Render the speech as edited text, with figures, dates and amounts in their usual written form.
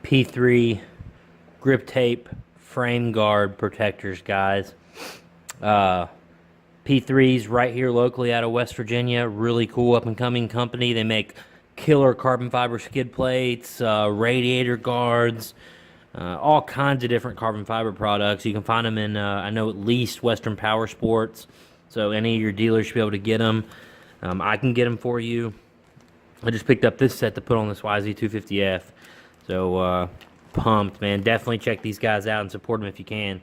P3 grip tape frame guard protectors, guys. P3's right here locally out of West Virginia. Really cool up and coming company. They make killer carbon fiber skid plates, radiator guards, all kinds of different carbon fiber products. You can find them in, I know, at least Western Power Sports. So any of your dealers should be able to get them. I can get them for you. I just picked up this set to put on this YZ250f. So pumped, man. Definitely check these guys out and support them if you can.